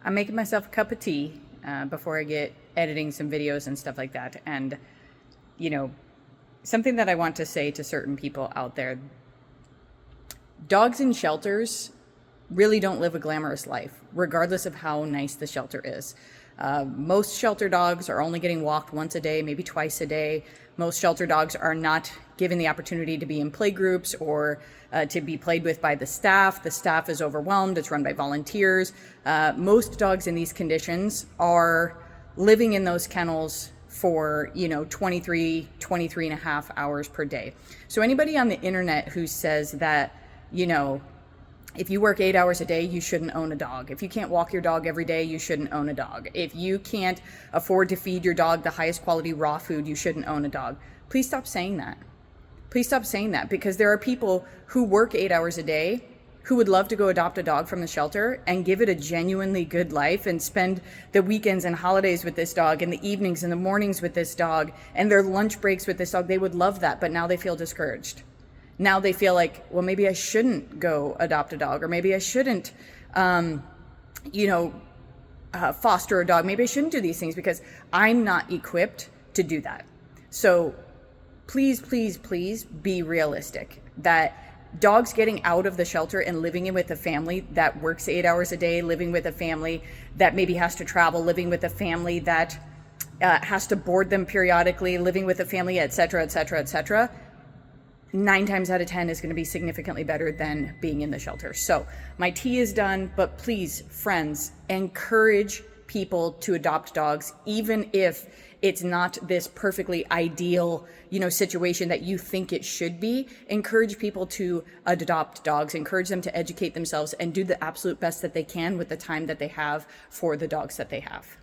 I'm making myself a cup of tea before I get editing some videos and stuff like that. And, you know, something that I want to say to certain people out there, dogs in shelters really don't live a glamorous life, regardless of how nice the shelter is. Most shelter dogs are only getting walked once a day, maybe twice a day. Most shelter dogs are not given the opportunity to be in play groups or to be played with by the staff. The staff is overwhelmed. It's run by volunteers. Most dogs in these conditions are living in those kennels for 23 and a half hours per day. So anybody on the internet who says that, if you work 8 hours a day, you shouldn't own a dog. If you can't walk your dog every day, you shouldn't own a dog. If you can't afford to feed your dog the highest quality raw food, you shouldn't own a dog. Please stop saying that. Please stop saying that, because there are people who work 8 hours a day who would love to go adopt a dog from the shelter and give it a genuinely good life and spend the weekends and holidays with this dog and the evenings and the mornings with this dog and their lunch breaks with this dog. They would love that, but now they feel discouraged. Now they feel like, well, maybe I shouldn't go adopt a dog, or maybe I shouldn't, foster a dog. Maybe I shouldn't do these things because I'm not equipped to do that. So please, please, please be realistic that dogs getting out of the shelter and living in with a family that works 8 hours a day, living with a family that maybe has to travel, living with a family that has to board them periodically, living with a family, et cetera, et cetera, et cetera, 9 times out of 10 is going to be significantly better than being in the shelter. So my tea is done, but please, friends, encourage people to adopt dogs, even if it's not this perfectly ideal, situation that you think it should be. Encourage people to adopt dogs, encourage them to educate themselves and do the absolute best that they can with the time that they have for the dogs that they have.